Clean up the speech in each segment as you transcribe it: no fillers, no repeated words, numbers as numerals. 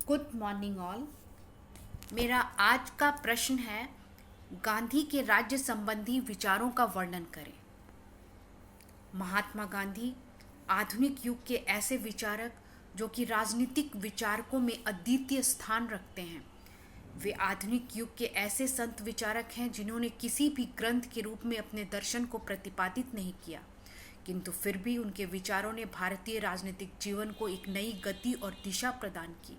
Good morning all. मेरा आज का प्रश्न है, गांधी के राज्य संबंधी विचारों का वर्णन करें। महात्मा गांधी आधुनिक युग के ऐसे विचारक जो कि राजनीतिक विचारकों में अद्वितीय स्थान रखते हैं। वे आधुनिक युग के ऐसे संत विचारक हैं जिन्होंने किसी भी ग्रंथ के रूप में अपने दर्शन को प्रतिपादित नहीं किया, किंतु फिर भी उनके विचारों ने भारतीय राजनीतिक जीवन को एक नई गति और दिशा प्रदान की।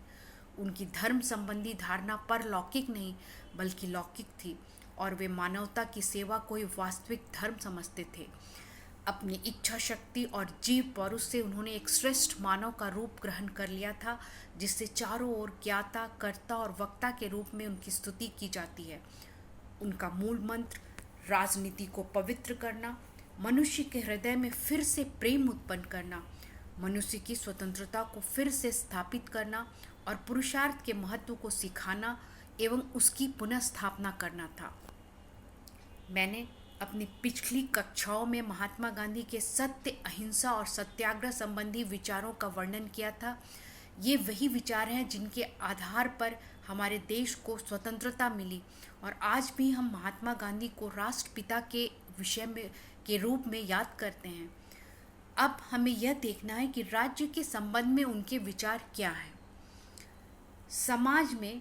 उनकी धर्म संबंधी धारणा परलौकिक नहीं बल्कि लौकिक थी और वे मानवता की सेवा को ही वास्तविक धर्म समझते थे। अपनी इच्छा शक्ति और जीव पौरुष से उन्होंने एक श्रेष्ठ मानव का रूप ग्रहण कर लिया था, जिससे चारों ओर ज्ञाता, कर्ता और वक्ता के रूप में उनकी स्तुति की जाती है। उनका मूल मंत्र राजनीति को पवित्र करना, मनुष्य के हृदय में फिर से प्रेम उत्पन्न करना, मनुष्य की स्वतंत्रता को फिर से स्थापित करना और पुरुषार्थ के महत्व को सिखाना एवं उसकी पुनः स्थापना करना था। मैंने अपनी पिछली कक्षाओं में महात्मा गांधी के सत्य, अहिंसा और सत्याग्रह संबंधी विचारों का वर्णन किया था। ये वही विचार हैं जिनके आधार पर हमारे देश को स्वतंत्रता मिली और आज भी हम महात्मा गांधी को राष्ट्रपिता के विषय में के रूप में याद करते हैं। अब हमें यह देखना है कि राज्य के संबंध में उनके विचार क्या है। समाज में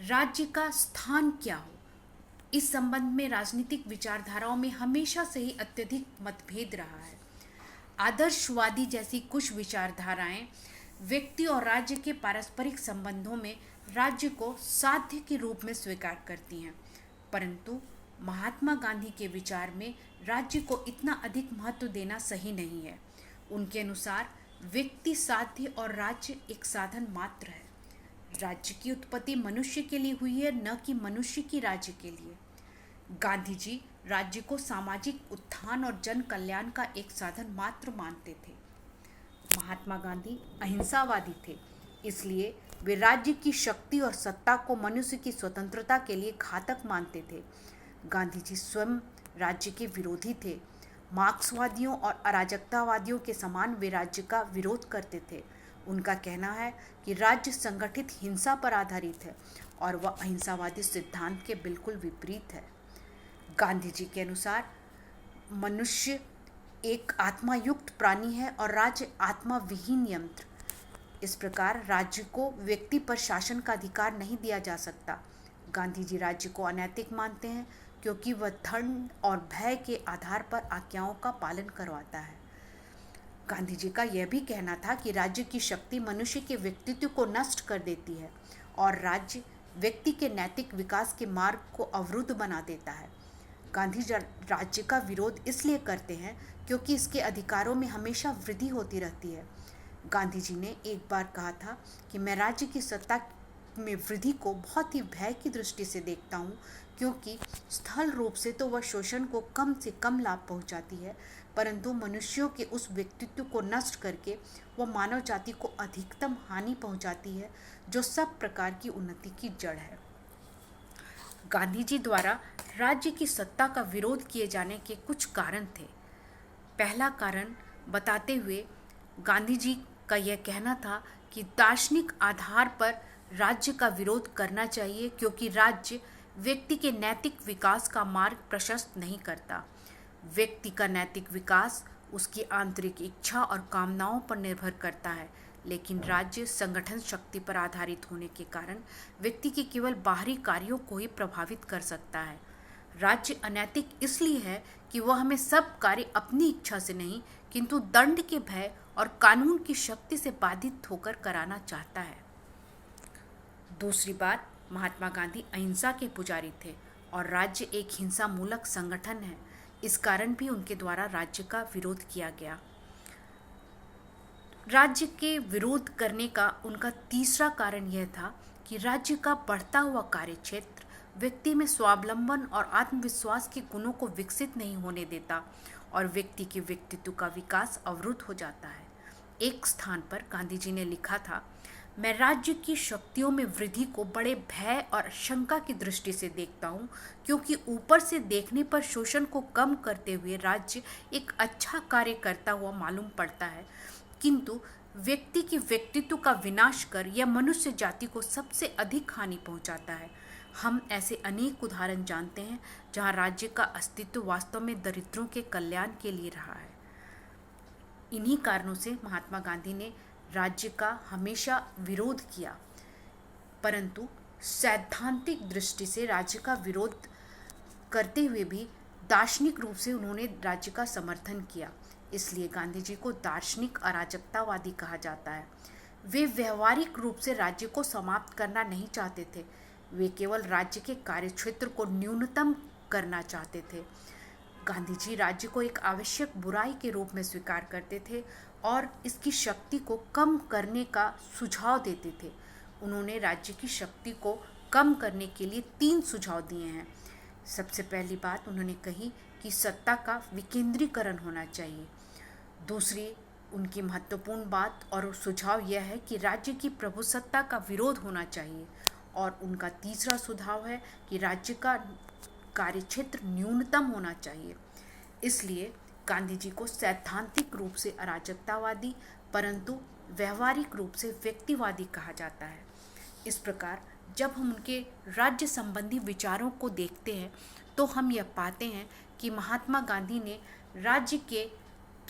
राज्य का स्थान क्या हो, इस संबंध में राजनीतिक विचारधाराओं में हमेशा से ही अत्यधिक मतभेद रहा है। आदर्शवादी जैसी कुछ विचारधाराएं व्यक्ति और राज्य के पारस्परिक संबंधों में राज्य को साध्य के रूप में स्वीकार करती हैं, परंतु महात्मा गांधी के विचार में राज्य को इतना अधिक महत्व देना सही नहीं है। उनके अनुसार व्यक्ति साध्य और राज्य एक साधन मात्र है। राज्य की उत्पत्ति मनुष्य के लिए हुई है, न कि मनुष्य की राज्य के लिए। गांधी जी राज्य को सामाजिक उत्थान और जन कल्याण का एक साधन मात्र मानते थे। महात्मा गांधी अहिंसावादी थे, इसलिए वे राज्य की शक्ति और सत्ता को मनुष्य की स्वतंत्रता के लिए घातक मानते थे। गांधी जी स्वयं राज्य के विरोधी थे। मार्क्सवादियों और अराजकतावादियों के समान वे राज्य का विरोध करते थे। उनका कहना है कि राज्य संगठित हिंसा पर आधारित है और वह अहिंसावादी सिद्धांत के बिल्कुल विपरीत है। गांधी जी के अनुसार मनुष्य एक आत्मायुक्त प्राणी है और राज्य आत्मा विहीन यंत्र। इस प्रकार राज्य को व्यक्ति पर शासन का अधिकार नहीं दिया जा सकता। गांधी जी राज्य को अनैतिक मानते हैं क्योंकि वह दंड और भय के आधार पर आज्ञाओं का पालन करवाता है। गांधी जी का यह भी कहना था कि राज्य की शक्ति मनुष्य के व्यक्तित्व को नष्ट कर देती है और राज्य व्यक्ति के नैतिक विकास के मार्ग को अवरुद्ध बना देता है। गांधी जी राज्य का विरोध इसलिए करते हैं क्योंकि इसके अधिकारों में हमेशा वृद्धि होती रहती है। गांधी जी ने एक बार कहा था कि मैं राज्य की सत्ता में वृद्धि को बहुत ही भय की दृष्टि से देखता हूँ, क्योंकि स्थल रूप से तो वह शोषण को कम से कम लाभ पहुँचाती है, परंतु मनुष्यों के उस व्यक्तित्व को नष्ट करके वह मानव जाति को अधिकतम हानि पहुँचाती है, जो सब प्रकार की उन्नति की जड़ है। गांधी जी द्वारा राज्य की सत्ता का विरोध किए जाने के कुछ कारण थे। पहला कारण बताते हुए गांधी जी का यह कहना था कि दार्शनिक आधार पर राज्य का विरोध करना चाहिए, क्योंकि राज्य व्यक्ति के नैतिक विकास का मार्ग प्रशस्त नहीं करता। व्यक्ति का नैतिक विकास उसकी आंतरिक इच्छा और कामनाओं पर निर्भर करता है, लेकिन राज्य संगठन शक्ति पर आधारित होने के कारण व्यक्ति के केवल बाहरी कार्यों को ही प्रभावित कर सकता है। राज्य अनैतिक इसलिए है कि वह हमें सब कार्य अपनी इच्छा से नहीं, किंतु दंड के भय और कानून की शक्ति से बाधित होकर कराना चाहता है। दूसरी बात, महात्मा गांधी अहिंसा के पुजारी थे और राज्य एक हिंसा मूलक संगठन है। इस कारण भी उनके द्वारा राज्य का विरोध किया गया। राज्य के विरोध करने का उनका तीसरा कारण यह था कि राज्य का बढ़ता हुआ कार्यक्षेत्र व्यक्ति में स्वावलंबन और आत्मविश्वास के गुणों को विकसित नहीं होने देता और व्यक्ति के व्यक्तित्व का विकास अवरुद्ध हो जाता है। एक स्थान पर गांधी जी ने लिखा था, मैं राज्य की शक्तियों में वृद्धि को बड़े भय और शंका की दृष्टि से देखता हूँ, क्योंकि ऊपर से देखने पर शोषण को कम करते हुए राज्य एक अच्छा कार्य करता हुआ मालूम पड़ता है, किंतु व्यक्ति की व्यक्तित्व का विनाश कर यह मनुष्य जाति को सबसे अधिक हानि पहुंचाता है। हम ऐसे अनेक उदाहरण जानते हैं जहां राज्य का अस्तित्व वास्तव में दरिद्रों के कल्याण के लिए रहा है। इन्हीं कारणों से महात्मा गांधी ने राज्य का हमेशा विरोध किया, परंतु सैद्धांतिक दृष्टि से राज्य का विरोध करते हुए भी दार्शनिक रूप से उन्होंने राज्य का समर्थन किया। इसलिए गांधी जी को दार्शनिक अराजकतावादी कहा जाता है। वे व्यवहारिक रूप से राज्य को समाप्त करना नहीं चाहते थे, वे केवल राज्य के कार्यक्षेत्र को न्यूनतम करना चाहते थे। गांधी जी राज्य को एक आवश्यक बुराई के रूप में स्वीकार करते थे और इसकी शक्ति को कम करने का सुझाव देते थे। उन्होंने राज्य की शक्ति को कम करने के लिए 3 सुझाव दिए हैं। सबसे पहली बात उन्होंने कही कि सत्ता का विकेंद्रीकरण होना चाहिए। दूसरी उनकी महत्वपूर्ण बात और सुझाव यह है कि राज्य की प्रभुसत्ता का विरोध होना चाहिए। और उनका तीसरा सुझाव है कि राज्य का कार्यक्षेत्र न्यूनतम होना चाहिए। इसलिए गांधी जी को सैद्धांतिक रूप से अराजकतावादी परंतु व्यवहारिक रूप से व्यक्तिवादी कहा जाता है। इस प्रकार जब हम उनके राज्य संबंधी विचारों को देखते हैं तो हम यह पाते हैं कि महात्मा गांधी ने राज्य के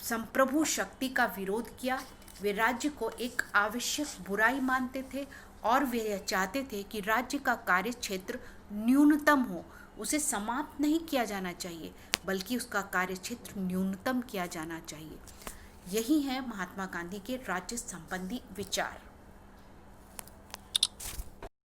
संप्रभु शक्ति का विरोध किया। वे राज्य को एक आवश्यक बुराई मानते थे और वे यह चाहते थे कि राज्य का कार्य क्षेत्र न्यूनतम हो, उसे समाप्त नहीं किया जाना चाहिए बल्कि उसका कार्य क्षेत्र न्यूनतम किया जाना चाहिए। यही है महात्मा गांधी के राज्य संबंधी विचार।